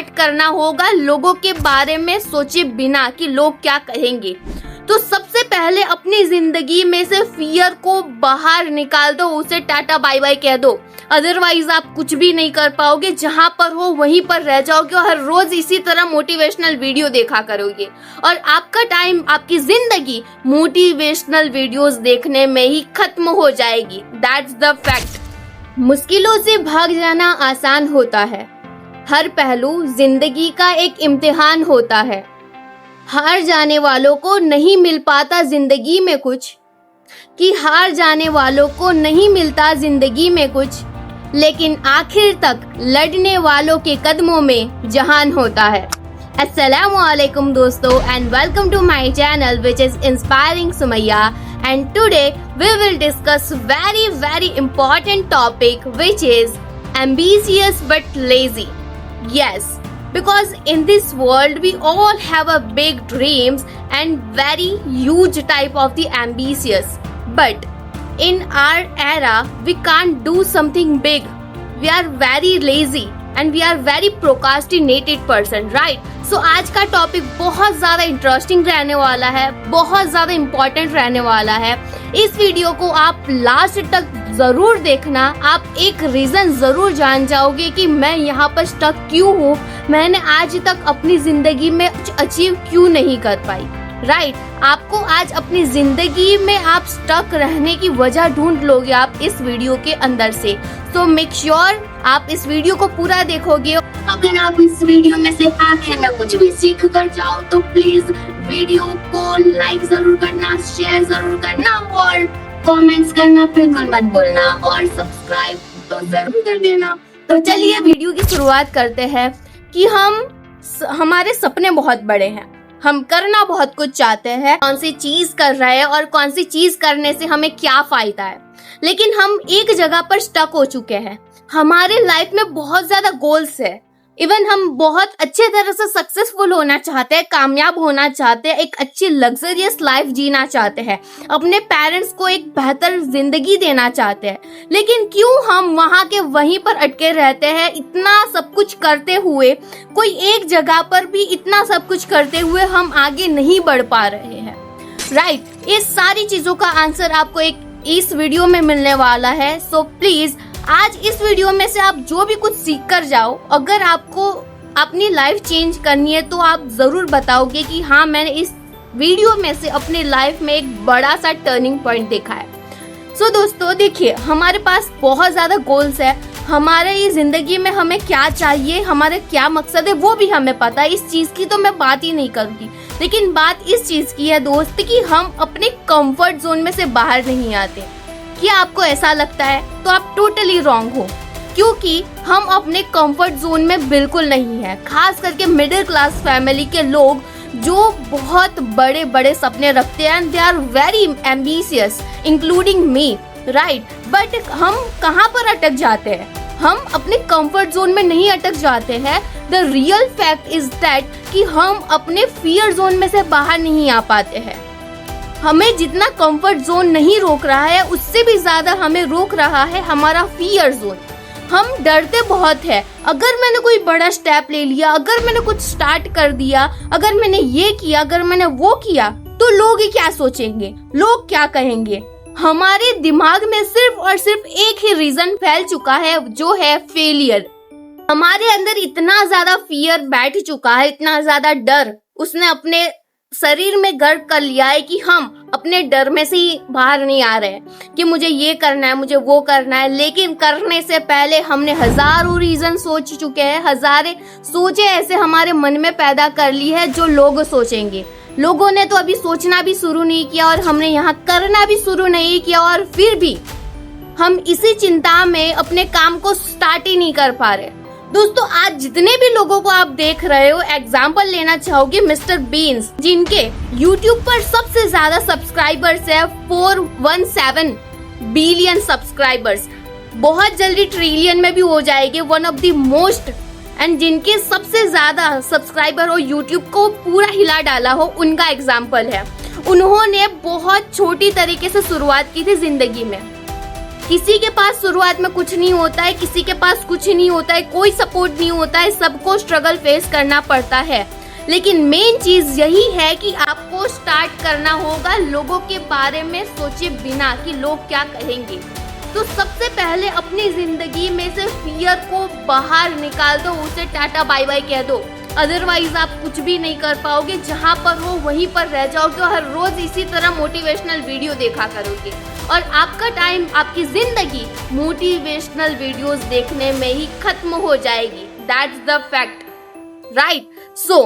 Start करना होगा लोगों के बारे में सोचे बिना कि लोग क्या कहेंगे। तो सबसे पहले अपनी जिंदगी में से फियर को बाहर निकाल दो, उसे टाटा बाय बाय कह दो। अदरवाइज आप कुछ भी नहीं कर पाओगे, जहां पर हो वहीं पर रह जाओगे और हर रोज इसी तरह मोटिवेशनल वीडियो देखा करोगे और आपका टाइम, आपकी जिंदगी मोटिवेशनल वीडियोस देखने में ही खत्म हो जाएगी। That's the fact. मुश्किलों से भाग जाना आसान होता है, हर पहलू जिंदगी का एक इम्तिहान होता है। हार जाने वालों को नहीं मिल पाता जिंदगी में कुछ, कि हार जाने वालों को नहीं मिलता जिंदगी में कुछ, लेकिन आखिर तक लड़ने वालों के कदमों में जहान होता है। अस्सलामुअलैकुम दोस्तों, and welcome to my channel which is inspiring Sumaiya, and today we will discuss very important topic which is ambitious but lazy. Yes, because in this world we all have a big dreams and very huge type of the ambitious, but in our era we can't do something big. We are very lazy and we are very procrastinated person, right? So आज का topic बहुत ज़्यादा interesting रहने वाला है, बहुत ज़्यादा important रहने वाला है। इस वीडियो को आप लास्ट तक ज़रूर देखना, आप एक रीज़न ज़रूर जान जाओगे कि मैं यहाँ पर स्टक क्यों हूँ, मैंने आज तक अपनी ज़िंदगी में कुछ अचीव क्यों नहीं कर पाई, राइट? आपको आज अपनी जिंदगी में आप स्टक रहने की वजह ढूंढ लोगे आप इस वीडियो के अंदर से। सो मेक श्योर आप इस वीडियो को पूरा देखोगे। अगर आप इस वीडियो में से आखिर में कुछ भी सीख कर जाओ तो प्लीज वीडियो को लाइक जरूर करना, शेयर जरूर करना और कमेंट्स करना बिल्कुल मत भूलना और सब्सक्राइब तो जरूर कर देना। तो चलिए वीडियो की शुरुआत करते हैं कि हमारे सपने बहुत बड़े हैं, हम करना बहुत कुछ चाहते हैं, कौन सी चीज कर रहे हैं और कौन सी चीज करने से हमें क्या फायदा है, लेकिन हम एक जगह पर स्टक हो चुके हैं। हमारे लाइफ में बहुत ज्यादा गोल्स है, इवन हम बहुत अच्छे तरह से सक्सेसफुल होना चाहते हैं, कामयाब होना चाहते हैं, एक अच्छी लग्जरियस लाइफ जीना चाहते हैं, अपने पेरेंट्स को एक बेहतर जिंदगी देना चाहते हैं, लेकिन क्यों हम वहां के वहीं पर अटके रहते हैं? इतना सब कुछ करते हुए, कोई एक जगह पर भी इतना सब कुछ करते हुए हम आगे नहीं बढ़ पा रहे हैं, राइट? इस सारी चीजों का आंसर आपको इस वीडियो में मिलने वाला है। सो प्लीज आज इस वीडियो में से आप जो भी कुछ सीख कर जाओ, अगर आपको अपनी लाइफ चेंज करनी है तो आप जरूर बताओगे कि हाँ, मैंने इस वीडियो में से अपनी लाइफ में एक बड़ा सा टर्निंग पॉइंट देखा है। सो दोस्तों देखिए, हमारे पास बहुत ज्यादा गोल्स है, हमारे ये जिंदगी में हमें क्या चाहिए, हमारे क्या मकसद है वो भी हमें पता है। इस चीज की तो मैं बात ही नहीं करूंगी, लेकिन बात इस चीज की है दोस्त कि हम अपने कंफर्ट जोन में से बाहर नहीं आते। क्या आपको ऐसा लगता है? तो आप टोटली रॉन्ग हो, क्योंकि हम अपने कंफर्ट जोन में बिल्कुल नहीं है। खास करके मिडिल क्लास फैमिली के लोग जो बहुत बड़े बड़े सपने रखते हैं, they are very ambitious including me, right? But हम कहाँ पर अटक जाते हैं? हम अपने कंफर्ट जोन में नहीं अटक जाते हैं। The real fact is that कि हम अपने फियर जोन में से बाहर नहीं आ पाते हैं। हमें जितना कंफर्ट जोन नहीं रोक रहा है, उससे भी ज्यादा हमें रोक रहा है हमारा फियर जोन। हम डरते बहुत है, अगर मैंने कोई बड़ा स्टेप ले लिया, अगर मैंने कुछ स्टार्ट कर दिया, अगर मैंने ये किया, अगर मैंने वो किया, तो लोग क्या सोचेंगे, लोग क्या कहेंगे? हमारे दिमाग में सिर्फ और सिर्फ एक ही रीजन फैल चुका है, जो है फेलियर। हमारे अंदर इतना ज्यादा फियर बैठ चुका है, इतना ज्यादा डर उसने अपने शरीर में घर कर लिया है कि हम अपने डर में से ही बाहर नहीं आ रहे हैं कि मुझे ये करना है, मुझे वो करना है। लेकिन करने से पहले हमने हजारों रीजन सोच चुके हैं, हजारे सोचे ऐसे हमारे मन में पैदा कर ली है जो लोग सोचेंगे। लोगों ने तो अभी सोचना भी शुरू नहीं किया और हमने यहाँ करना भी शुरू नहीं किया, और फिर भी हम इसी चिंता में अपने काम को स्टार्ट ही नहीं कर पा रहे। दोस्तों आज जितने भी लोगों को आप देख रहे हो, एग्जाम्पल लेना चाहोगे मिस्टर बीन्स, जिनके YouTube पर सबसे ज्यादा सब्सक्राइबर्स है, 417 बिलियन सब्सक्राइबर्स, बहुत जल्दी ट्रिलियन में भी हो जाएंगे, one of the most, and जिनके सबसे ज्यादा सब्सक्राइबर हो, YouTube को पूरा हिला डाला हो, उनका एग्जाम्पल है। उन्होंने बहुत छोटी तरीके से शुरुआत की थी जिंदगी में, किसी के पास शुरुआत में कुछ नहीं होता है, किसी के पास कुछ नहीं होता है, कोई सपोर्ट नहीं होता है, सबको स्ट्रगल फेस करना पड़ता है। लेकिन मेन चीज यही है कि आपको स्टार्ट करना होगा लोगों के बारे में सोचे बिना कि लोग क्या कहेंगे। तो सबसे पहले अपनी जिंदगी में से फियर को बाहर निकाल दो, उसे टाटा बाय बाय कह दो। अदरवाइज आप कुछ भी नहीं कर पाओगे, जहाँ पर हो वहीं पर रह जाओगे और हर रोज इसी तरह मोटिवेशनल वीडियो देखा करोगे और आपका टाइम, आपकी जिंदगी मोटिवेशनल वीडियोस देखने में ही खत्म हो जाएगी। That's the fact, right? So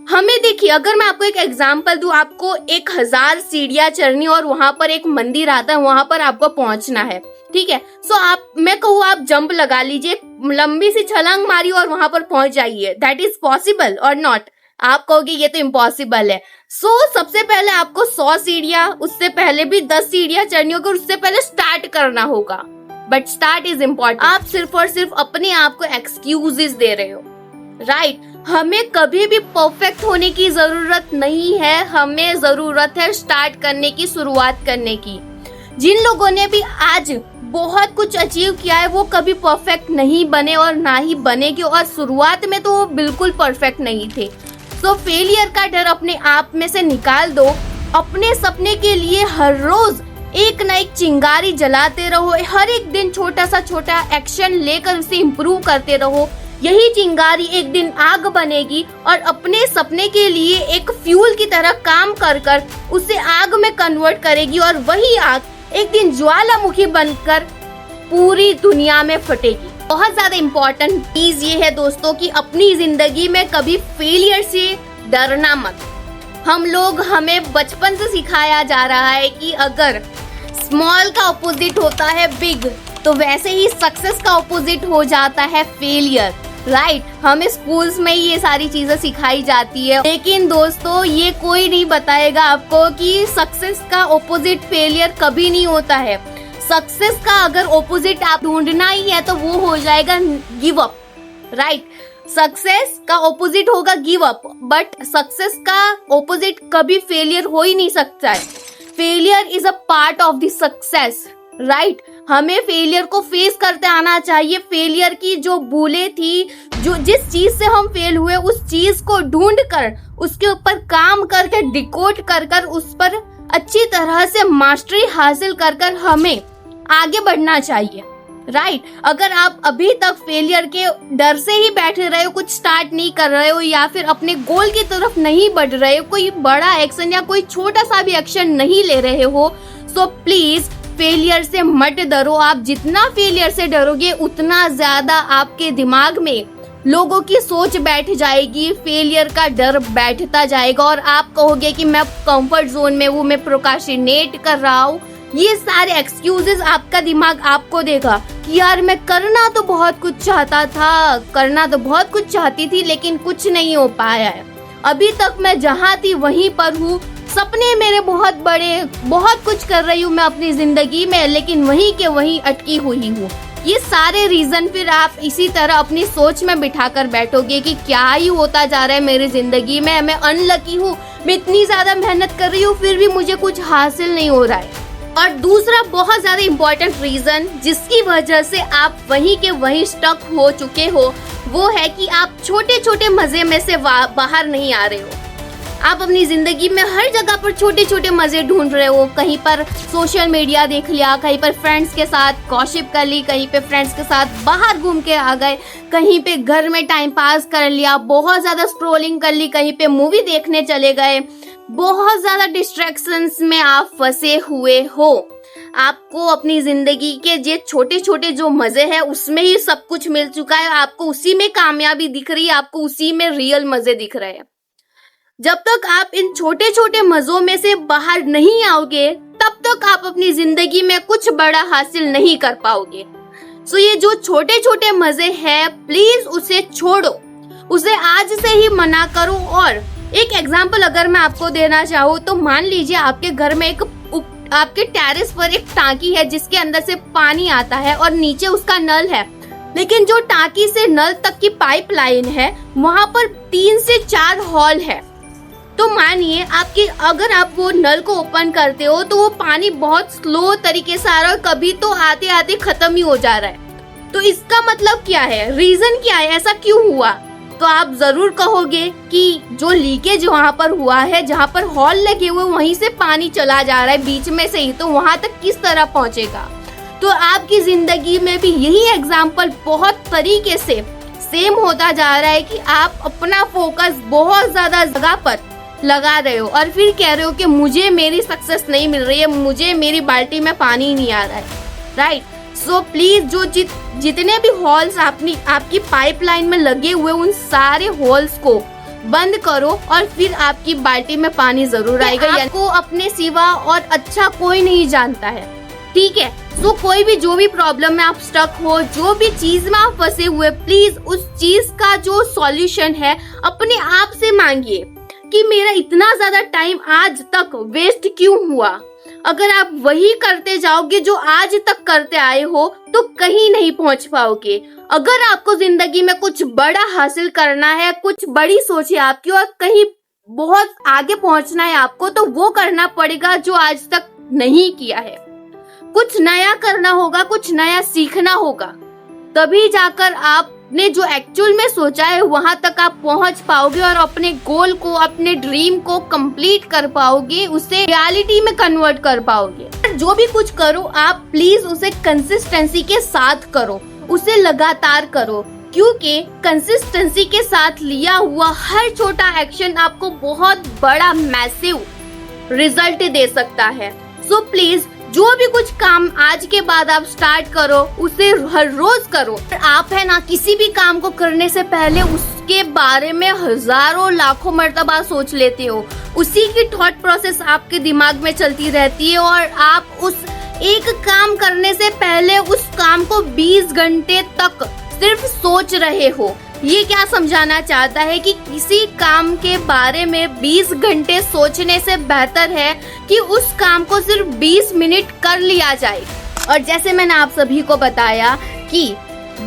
हमें देखिए, अगर मैं आपको एक एग्जांपल दूं, आपको 1000 सीढ़ियां चढ़नी और वहां पर एक मंदिर आता है, वहां पर आपको पहुंचना है, ठीक है? सो मैं कहूँ आप जंप लगा लीजिए, लंबी सी छलांग मारी और वहां पर पहुंच जाइए। दैट इज पॉसिबल और नॉट? आप कहोगे ये तो इम्पॉसिबल है। सबसे पहले आपको 100 सीढ़ियां, उससे पहले भी 10 सीढ़ियां चढ़नी होगी, उससे पहले स्टार्ट करना होगा। But start is important. आप सिर्फ और सिर्फ अपने आप को एक्सक्यूजेस दे रहे हो, राइट? हमें कभी भी परफेक्ट होने की जरूरत नहीं है, हमें जरूरत है स्टार्ट करने की, शुरुआत करने की। जिन लोगों ने भी आज बहुत कुछ अचीव किया है वो कभी परफेक्ट नहीं बने और ना ही बनेंगे, और शुरुआत में तो वो बिल्कुल परफेक्ट नहीं थे। फेलियर का डर अपने आप में से निकाल दो। अपने सपने के लिए हर रोज एक न एक चिंगारी जलाते रहो, हर एक दिन छोटा सा छोटा एक्शन लेकर उसे इम्प्रूव करते रहो। यही चिंगारी एक दिन आग बनेगी और अपने सपने के लिए एक फ्यूल की तरह काम कर कर उसे आग में कन्वर्ट करेगी, और वही आग एक दिन ज्वालामुखी बनकर पूरी दुनिया में फटेगी। बहुत ज्यादा इम्पोर्टेंट चीज ये है दोस्तों कि अपनी जिंदगी में कभी फेलियर से डरना मत। हमें बचपन से सिखाया जा रहा है कि अगर स्मॉल का ऑपोजिट होता है बिग, तो वैसे ही सक्सेस का ऑपोजिट हो जाता है फेलियर, राइट? हमें स्कूल्स में ये सारी चीजें सिखाई जाती है, लेकिन दोस्तों ये कोई नहीं बताएगा आपको कि सक्सेस का ऑपोजिट फेलियर कभी नहीं होता है। सक्सेस का अगर ऑपोजिट आप ढूंढना ही है तो वो हो जाएगा गिव अप, राइट? सक्सेस का ऑपोजिट होगा गिव अप, बट सक्सेस का ऑपोजिट कभी फेलियर हो ही नहीं सकता है। Failure is a part of the success, right? हमें फेलियर को फेस करते आना चाहिए। फेलियर की जो भूलें थी, जो जिस चीज से हम फेल हुए, उस चीज को ढूंढ कर उसके ऊपर काम करके डिकोड कर कर उस पर अच्छी तरह से मास्टरी हासिल कर कर हमें आगे बढ़ना चाहिए, राइट? अगर आप अभी तक फेलियर के डर से ही बैठे रहे हो, कुछ स्टार्ट नहीं कर रहे हो या फिर अपने गोल की तरफ नहीं बढ़ रहे हो, कोई बड़ा एक्शन या कोई छोटा सा भी एक्शन नहीं ले रहे हो, सो प्लीज फेलियर से मत डरो। आप जितना फेलियर से डरोगे उतना ज्यादा आपके दिमाग में लोगों की सोच बैठ जाएगी, फेलियर का डर बैठता जाएगा और आप कहोगे कि मैं कंफर्ट जोन में हूँ, मैं प्रोक्रास्टिनेट कर रहा हूँ। ये सारे एक्सक्यूजेस आपका दिमाग आपको देगा कि यार मैं करना तो बहुत कुछ चाहता था, करना तो बहुत कुछ चाहती थी, लेकिन कुछ नहीं हो पाया है। अभी तक मैं जहाँ थी वहीं पर हूँ, सपने मेरे बहुत बड़े, बहुत कुछ कर रही हूँ मैं अपनी जिंदगी में, लेकिन वहीं के वहीं अटकी हुई हूँ। ये सारे रीजन फिर आप इसी तरह अपनी सोच में बिठा कर बैठोगे कि क्या ही होता जा रहा है मेरी जिंदगी में, मैं अनलकी हूँ, मैं इतनी ज्यादा मेहनत कर रही हूँ फिर भी मुझे कुछ हासिल नहीं हो रहा है। और दूसरा बहुत ज्यादा इम्पोर्टेंट रीजन जिसकी वजह से आप वहीं के वहीं स्टक हो चुके हो, वो है कि आप छोटे छोटे मजे में से बाहर नहीं आ रहे हो। आप अपनी जिंदगी में हर जगह पर छोटे छोटे मजे ढूंढ रहे हो। कहीं पर सोशल मीडिया देख लिया, कहीं पर फ्रेंड्स के साथ गॉसिप कर ली, कहीं पे फ्रेंड्स के साथ बाहर घूम के आ गए, कहीं पे घर में टाइम पास कर लिया, बहुत ज्यादा स्क्रॉलिंग कर ली, कहीं पे मूवी देखने चले गए। बहुत ज्यादा डिस्ट्रैक्शंस में आप फंसे हुए हो। आपको अपनी जिंदगी के ये छोटे छोटे जो मजे हैं उसमें ही सब कुछ मिल चुका है, आपको उसी में कामयाबी दिख रही है, आपको उसी में रियल मजे दिख रहे हैं। जब तक आप इन छोटे छोटे मजों में से बाहर नहीं आओगे तब तक आप अपनी जिंदगी में कुछ बड़ा हासिल नहीं कर पाओगे। सो ये जो छोटे छोटे मजे हैं प्लीज उसे छोड़ो, उसे आज से ही मना करो। और एक एग्जाम्पल अगर मैं आपको देना चाहूँ तो मान लीजिए आपके घर में आपके टेरेस पर एक टांकी है जिसके अंदर से पानी आता है और नीचे उसका नल है, लेकिन जो टांकी से नल तक की पाइपलाइन है वहां पर 3 से 4 हॉल है। तो मानिए आपकी, अगर आप वो नल को ओपन करते हो तो वो पानी बहुत स्लो तरीके से आ रहा है और कभी तो आते आते खत्म ही हो जा रहा है। तो इसका मतलब क्या है, रीजन क्या है, ऐसा क्यों हुआ? तो आप जरूर कहोगे कि जो लीकेज वहाँ पर हुआ है, जहाँ पर हॉल लगे हुए वहीं से पानी चला जा रहा है बीच में से ही, तो वहाँ तक किस तरह पहुँचेगा? तो आपकी जिंदगी में भी यही एग्जाम्पल बहुत तरीके से सेम होता जा रहा है कि आप अपना फोकस बहुत ज्यादा जगह पर लगा रहे हो और फिर कह रहे हो कि मुझे मेरी सक्सेस नहीं मिल रही है, मुझे मेरी बाल्टी में पानी नहीं आ रहा है, राइट? सो प्लीज जो जितने भी होल्स आपकी पाइपलाइन में लगे हुए उन सारे होल्स को बंद करो और फिर आपकी बाल्टी में पानी जरूर आएगा। आपको अपने सिवा और अच्छा कोई नहीं जानता है, ठीक है? सो कोई भी जो भी प्रॉब्लम में आप स्टक हो, जो भी चीज में आप फंसे हुए, प्लीज उस चीज का जो सॉल्यूशन है अपने आप से मांगिए कि मेरा इतना ज्यादा टाइम आज तक वेस्ट क्यों हुआ। अगर आप वही करते जाओगे जो आज तक करते आए हो तो कहीं नहीं पहुंच पाओगे। अगर आपको जिंदगी में कुछ बड़ा हासिल करना है, कुछ बड़ी सोच है आपकी और कहीं बहुत आगे पहुंचना है आपको, तो वो करना पड़ेगा जो आज तक नहीं किया है। कुछ नया करना होगा, कुछ नया सीखना होगा, तभी जाकर आपने जो एक्चुअल में सोचा है वहां तक आप पहुंच पाओगे और अपने गोल को, अपने ड्रीम को कंप्लीट कर पाओगे, उसे रियलिटी में कन्वर्ट कर पाओगे। जो भी कुछ करो आप प्लीज उसे कंसिस्टेंसी के साथ करो, उसे लगातार करो, क्योंकि कंसिस्टेंसी के साथ लिया हुआ हर छोटा एक्शन आपको बहुत बड़ा मैसिव रिजल्ट दे सकता है। सो प्लीज जो भी कुछ काम आज के बाद आप स्टार्ट करो उसे हर रोज करो। आप है ना, किसी भी काम को करने से पहले उसके बारे में हजारों लाखों मर्तबा सोच लेते हो, उसी की थॉट प्रोसेस आपके दिमाग में चलती रहती है और आप उस एक काम करने से पहले उस काम को 20 घंटे तक सिर्फ सोच रहे हो। ये क्या समझाना चाहता है कि किसी काम के बारे में 20 घंटे सोचने से बेहतर है कि उस काम को सिर्फ 20 मिनट कर लिया जाए। और जैसे मैंने आप सभी को बताया कि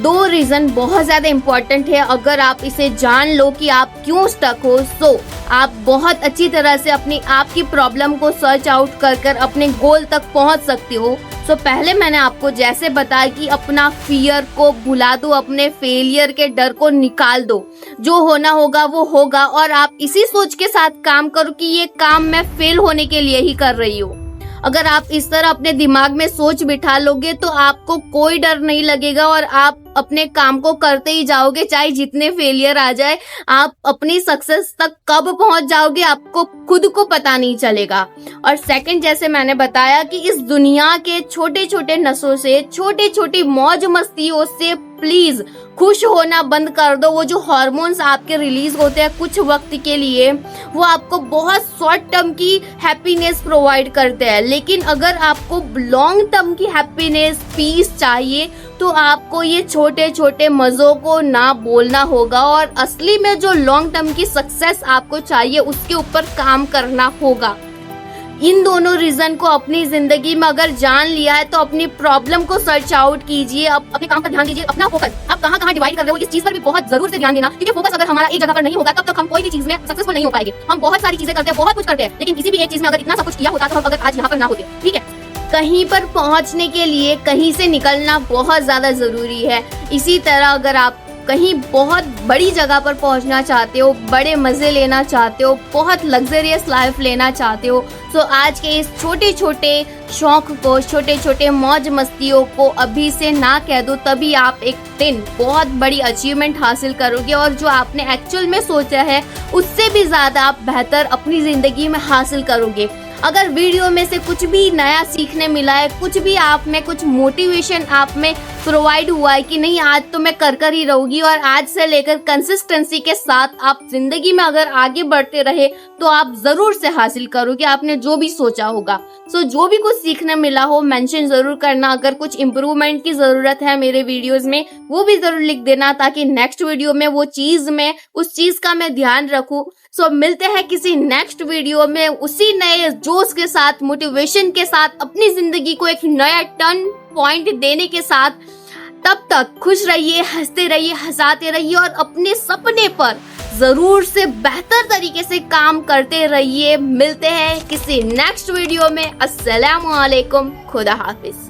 2 रीजन बहुत ज्यादा इम्पोर्टेंट है। अगर आप इसे जान लो कि आप क्यों स्टक हो, सो आप बहुत अच्छी तरह से अपनी आपकी प्रॉब्लम को सर्च आउट कर अपने गोल तक पहुंच सकते हो। सो पहले मैंने आपको जैसे बताया कि अपना फियर को भुला दो, अपने फेलियर के डर को निकाल दो, जो होना होगा वो होगा और आप इसी सोच के साथ काम करो कि ये काम मैं फेल होने के लिए ही कर रही हूँ। अगर आप इस तरह अपने दिमाग में सोच बिठा लोगे तो आपको कोई डर नहीं लगेगा और आप अपने काम को करते ही जाओगे, चाहे जितने फेलियर आ जाए। आप अपनी सक्सेस तक कब पहुंच जाओगे आपको खुद को पता नहीं चलेगा। और सेकंड, जैसे मैंने बताया कि इस दुनिया के छोटे छोटे नशों से, छोटी छोटी मौज मस्तियों से प्लीज खुश होना बंद कर दो। वो जो हार्मोन्स आपके रिलीज होते हैं कुछ वक्त के लिए, वो आपको बहुत शॉर्ट टर्म की हैप्पीनेस प्रोवाइड करते हैं, लेकिन अगर आपको लॉन्ग टर्म की हैप्पीनेस, पीस चाहिए तो आपको ये छोटे छोटे मजों को ना बोलना होगा और असली में जो लॉन्ग टर्म की सक्सेस आपको चाहिए उसके ऊपर काम करना होगा। इन दोनों रीजन को अपनी जिंदगी में अगर जान लिया है तो अपनी प्रॉब्लम को सर्च आउट कीजिए, अपने काम पर ध्यान दीजिए, अपना फोकस आप कहाँ कहाँ डिवाइड कर रहे हो इस चीज पर भी बहुत जरूर से ध्यान देना, क्योंकि फोकस अगर हमारा एक जगह पर नहीं होगा तब तक हम कोई भी चीज में सक्सेसफुल नहीं हो पाएंगे। हम बहुत सारी चीजें करते हैं, बहुत कुछ करते हैं, लेकिन किसी भी एक चीज में अगर इतना सब कुछ किया होता तो हम अगर आज यहाँ पर ना होते। ठीक है, कहीं पर पहुंचने के लिए कहीं से निकलना बहुत ज्यादा जरूरी है। इसी तरह अगर आप कहीं बहुत बड़ी जगह पर पहुंचना चाहते हो, बड़े मजे लेना चाहते हो, बहुत लग्जरियस लाइफ लेना चाहते हो, तो आज के इस छोटे छोटे शौक को, छोटे छोटे मौज मस्तियों को अभी से ना कह दो, तभी आप एक दिन बहुत बड़ी अचीवमेंट हासिल करोगे और जो आपने एक्चुअल में सोचा है उससे भी ज्यादा आप बेहतर अपनी जिंदगी में हासिल करोगे। अगर वीडियो में से कुछ भी नया सीखने मिला है, कुछ भी आप में कुछ मोटिवेशन आप में प्रोवाइड हुआ है कि नहीं आज तो मैं कर ही रहूंगी और आज से लेकर कंसिस्टेंसी के साथ आप जिंदगी में अगर आगे बढ़ते रहे तो आप जरूर से हासिल करोगे आपने जो भी सोचा होगा। सो जो भी कुछ सीखने मिला हो मेंशन जरूर करना। अगर कुछ इम्प्रूवमेंट की जरूरत है मेरे वीडियोस में वो भी जरूर लिख देना, ताकि नेक्स्ट वीडियो में वो चीज में उस चीज का मैं ध्यान रखूं। सो मिलते हैं किसी नेक्स्ट वीडियो में उसी नए जोश के साथ, मोटिवेशन के साथ, अपनी जिंदगी को एक नया टर्न पॉइंट देने के साथ। तब तक खुश रहिए, हंसते रहिए, हंसाते रहिए और अपने सपने पर जरूर से बेहतर तरीके से काम करते रहिए। मिलते हैं किसी नेक्स्ट वीडियो में। अस्सलामुअलैकुम, खुदा हाफिज।